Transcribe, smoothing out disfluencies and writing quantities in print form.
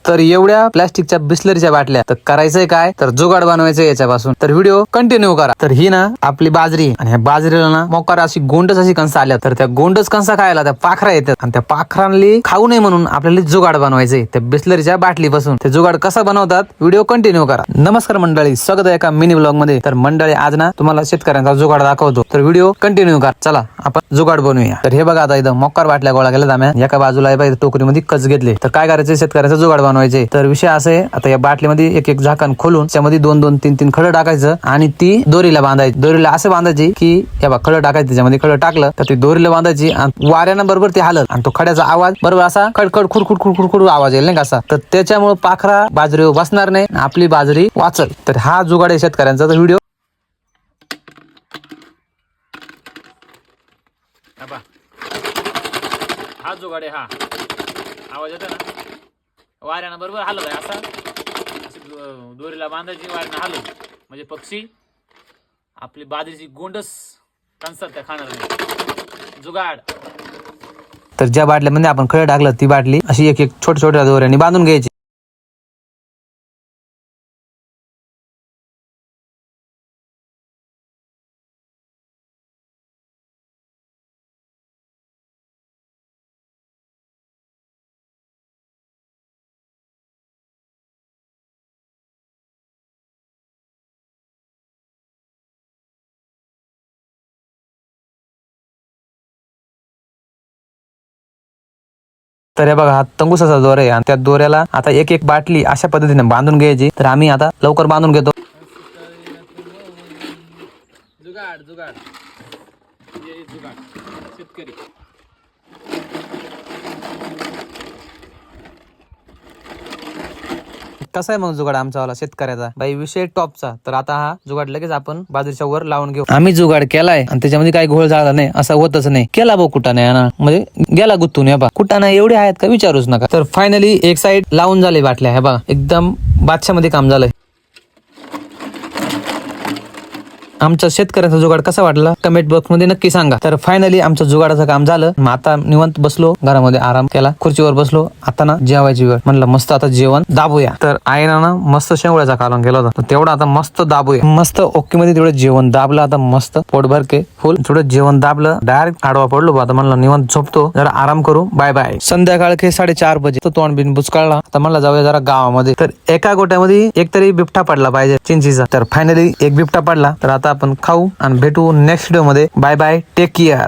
तर एवढ्या प्लास्टिकच्या बिस्लरीच्या बाटल्या तर करायचंय काय तर जुगाड बनवायचं याच्यापासून. तर व्हिडिओ कंटिन्यू करा. तर ही ना आपली बाजरी आणि ह्या बाजरीला ना मोकार अशी गोंडच अशी कणसं आल्या. तर त्या गोंडच कणसा खायला त्या पाखरा येतात आणि त्या पाखरांनी खाऊ नये म्हणून आपल्याला जुगाड बनवायचंय त्या बिस्लरीच्या बाटलीपासून. ते जुगाड कसा बनवतात व्हिडिओ कंटिन्यू करा. नमस्कार मंडळी, स्वागत आहे एका मिनी ब्लॉग मध्ये. तर मंडळी आज ना तुम्हाला शेतकऱ्यांचा जुगाड दाखवतो. तर व्हिडिओ कंटिन्यू करा. चला आपण जुगाड बनवूया. तर हे बघा आता इथं मोकार बाटल्या गोळा केल्या आम्ही. एका बाजूला टोकरीमध्ये कच घेतले. तर काय करायचं शेतकऱ्याचा जुगाड बनवायचे. तर विषय असे आता या बाटलीमध्ये एक एक झाकण खोलून त्यामध्ये 2-2-3-3 खडं टाकायचं आणि ती दोरीला बांधायची. दोरीला असं बांधायची की हे बघा खडं टाकायचं, त्याच्यामध्ये खडं टाकलं तर ती दोरीला बांधायची आणि वाऱ्यानं बरोबर ते हालत आणि तो खड्याचा आवाज बरोबर असा खडखड खुडखुड खुडखुड आवाज येईल नाही का असा. तर त्याच्यामुळे पाखरा बाजरीवर बसणार नाही, आपली बाजरी वाचल. तर हा जुगाड आहे शेतकऱ्यांचा. तर व्हिडिओ हा जुगाड आहे. हा आवाज येतो ना वाऱ्यानं बरोबर हलत आहे असा. अशी दोरीला बांधायची, वाऱ्यानं हलत म्हणजे पक्षी आपली बाजरीची गोंडस कणसात त्या खाणार नाही. जुगाड. तर ज्या बाटल्यामध्ये आपण खडं टाकलं ती बाटली अशी एक एक छोट्या छोट्या दोऱ्याने बांधून घ्यायची. तर हे बघा हा तंगुसाचा दोरा आहे आणि त्या दोऱ्याला आता एक एक बाटली अशा पद्धतीने बांधून घ्यायची. तर आम्ही आता लवकर बांधून घेतो. जुगाड जुगाड जुगाड शेतकरी. कसा आहे मग जुगाड आमचावाला शेतकऱ्याचा बाई, विषय टॉपचा. तर आता हा जुगाड लगेच आपण बाजरीच्या वर लावून घेऊ. आम्ही जुगाड केलाय आणि त्याच्यामध्ये काही घोळ झाला नाही, असं होतच नाही. केला भाऊ कुटाने ना, म्हणजे गेला गुत्तून. हे बघा कुटाणा एवढे आहेत का विचारूच नका. तर फायनली एक साइड लावून झाले बाटल्या. हे बघा एकदम बादशामध्ये काम झालंय. आमचा शेतकऱ्याचा जुगाड कसा वाटला कमेंट बॉक्स मध्ये नक्की सांगा. तर फायनली आमचं जुगाडाचं काम झालं. मग आता निवांत बसलो, घरामध्ये आराम केला, खुर्चीवर बसलो. आता ना जेवायची वेळ, म्हणलं मस्त आता जेवण दाबूया. तर आईना ना मस्त शेंगोळ्याचा कालवण केला होता, तेवढा आता मस्त दाबूया. मस्त ओके मध्ये तेवढं जेवण दाबलं. आता मस्त पोटभर के फुल थोडं जेवण दाबलं, डायरेक्ट आडवा पडलो. आता म्हणलं निवांत झोपतो, जरा आराम करू, बाय बाय. संध्याकाळ के 4:30 बजे तो तोंड बिन बुचकाळला. आता म्हणलं जाऊया जरा गावामध्ये. तर एका गोट्यामध्ये एक तरी बिबटा पडला पाहिजे चिंचीचा. तर फायनली एक बिबटा पडला. तर आता आपण खाऊ आणि भेटू नेक्स्ट व्हिडिओ मध्ये. Bye bye, take care.